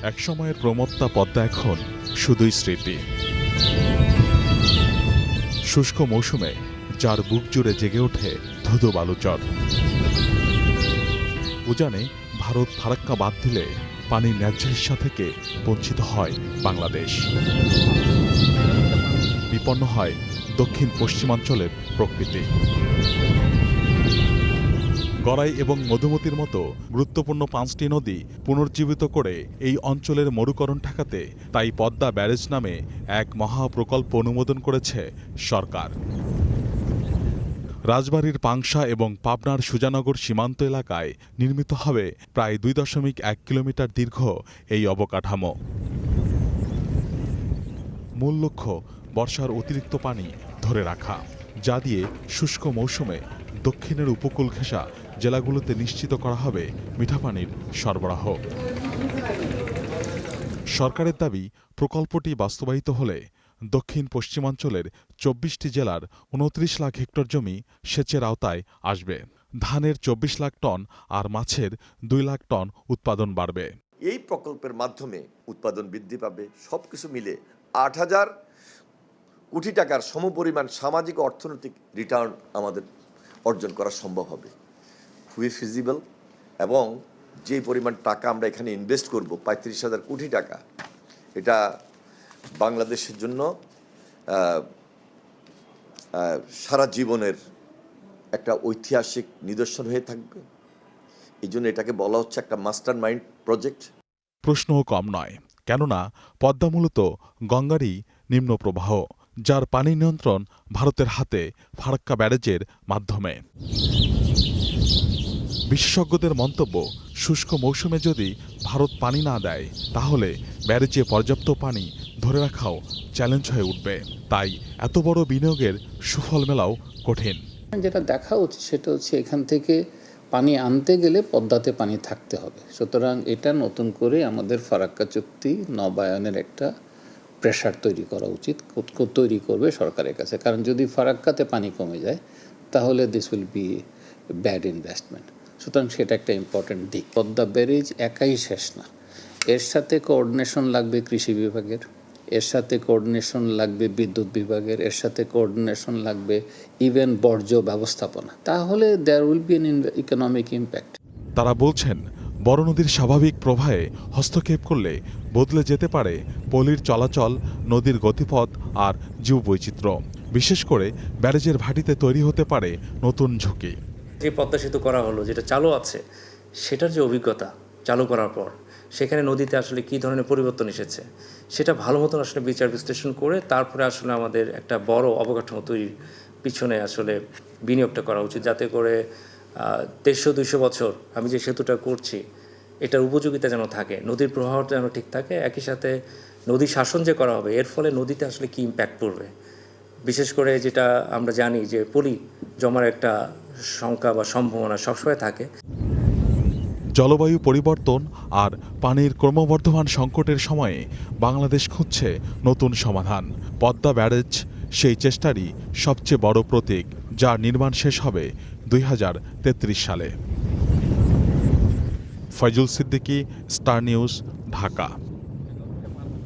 একসময়ের প্রমত্তা পদ্মা এখন শুধুই স্মৃতি। শুষ্ক মৌসুমে যার বুক জুড়ে জেগে ওঠে ধুধু বালুচর। উজানে ভারত ফারাক্কা বাদ দিলে পানির ন্যায্য হিস্সা থেকে বঞ্চিত হয় বাংলাদেশ। বিপন্ন হয় দক্ষিণ পশ্চিমাঞ্চলের প্রকৃতি। গড়াই এবং মধুমতির মতো গুরুত্বপূর্ণ 5টি নদী পুনর্জীবিত করে এই অঞ্চলের মরুকরণ ঠেকাতে তাই পদ্মা ব্যারেজ নামে এক মহাপ্রকল্প অনুমোদন করেছে সরকার। রাজবাড়ীর পাংশা এবং পাবনার সুজানগর সীমান্ত এলাকায় নির্মিত হবে প্রায় 2.1 কিলোমিটার দীর্ঘ এই অবকাঠামো। মূল লক্ষ্য বর্ষার অতিরিক্ত পানি ধরে রাখা, যা দিয়ে শুষ্ক মৌসুমে দক্ষিণের উপকূল ঘেঁষা জেলাগুলোতে নিশ্চিত করা হবে মিঠা পানির সরবরাহ। সরকারের দাবি, প্রকল্পটি বাস্তবায়িত হলে দক্ষিণ পশ্চিমাঞ্চলের 24টি জেলার 29 লাখ হেক্টর জমি সেচের আওতায় আসবে। ধানের 24 লাখ টন আর মাছের 2 লাখ টন উৎপাদন বাড়বে। এই প্রকল্পের মাধ্যমে উৎপাদন বৃদ্ধি পাবে। সবকিছু মিলে 8,000 কোটি টাকার সমপরিমাণ সামাজিক ও অর্থনৈতিক রিটার্ন আমাদের অর্জন করা সম্ভব হবে। খুবই ফিজিবল, এবং যে পরিমাণ টাকা আমরা এখানে ইনভেস্ট করব 35,000 কোটি টাকা, এটা বাংলাদেশের জন্য সারা জীবনের একটা ঐতিহাসিক নিদর্শন হয়ে থাকবে। এই জন্য এটাকে বলা হচ্ছে একটা মাস্টার মাইন্ড প্রজেক্ট। প্রশ্নও কম নয়, কেননা পদ্মা মূলত গঙ্গারই নিম্ন প্রবাহ, যার পানি নিয়ন্ত্রণ ভারতের হাতে ফারাক্কা ব্যারেজের মাধ্যমে। বিশেষজ্ঞদের মন্তব্য, শুষ্ক মৌসুমে যদি ভারত পানি না দেয় তাহলে ব্যারেজে পর্যাপ্ত পানি ধরে রাখাও চ্যালেঞ্জ হয়ে উঠবে। তাই এত বড় বিনিয়োগের সুফল মেলাও কঠিন। যেটা দেখা উচিত সেটা হচ্ছে এখান থেকে পানি আনতে গেলে পদ্মাতে পানি থাকতে হবে। সুতরাং এটা নতুন করে আমাদের ফারাক্কা চুক্তি নবায়নের একটা প্রেশার তৈরি করা উচিত, তৈরি করবে সরকারের কাছে। কারণ যদি ফারাক্কাতে পানি কমে যায় তাহলে this will be bad investment. সুতরাং সেটা একটা ইম্পর্টেন্ট দিক। পদ্মা ব্যারেজ একাই শেষ না, এর সাথে কোঅর্ডিনেশন লাগবে কৃষি বিভাগের, এর সাথে কোঅর্ডিনেশন লাগবে বিদ্যুৎ বিভাগের, এর সাথে কোঅর্ডিনেশন লাগবে ইভেন বর্জ্য ব্যবস্থাপনা। তাহলে there will be an economic impact. তারা বলছেন, বড় নদীর স্বাভাবিক প্রবাহে হস্তক্ষেপ করলে বদলে যেতে পারে পলির চলাচল, নদীর গতিপথ আর জীববৈচিত্র্য। বিশেষ করে ব্যারেজের ভাটিতে তৈরি হতে পারে নতুন ঝুঁকি। যে পদ্মা সেতু করা হলো, যেটা চালু আছে, সেটার যে অভিজ্ঞতা চালু করার পর সেখানে নদীতে আসলে কী ধরনের পরিবর্তন এসেছে সেটা ভালো মতন আসলে বিচার বিশ্লেষণ করে তারপরে আসলে আমাদের একটা বড় অবকাঠামো তৈরির পিছনে আসলে বিনিয়োগটা করা উচিত, যাতে করে 150-200 বছর আমি যে সেতুটা করছি এটার উপযোগিতা যেন থাকে, নদীর প্রবাহটা যেন ঠিক থাকে। একই সাথে নদী শাসন যে করা হবে এর ফলে নদীতে আসলে কী ইম্প্যাক্ট পড়বে, বিশেষ করে যেটা আমরা জানি যে পলি জমার একটা সংখ্যা বা সম্ভাবনা সবসময় থাকে। জলবায়ু পরিবর্তন আর পানির ক্রমবর্ধমান সংকটের সময়ে বাংলাদেশ খুঁজছে নতুন সমাধান। পদ্মা ব্যারেজ সেই চেষ্টারই সবচেয়ে বড় প্রতীক, যার নির্মাণ শেষ হবে 2033 সালে। Faizul Siddiqui, Star News, Dhaka.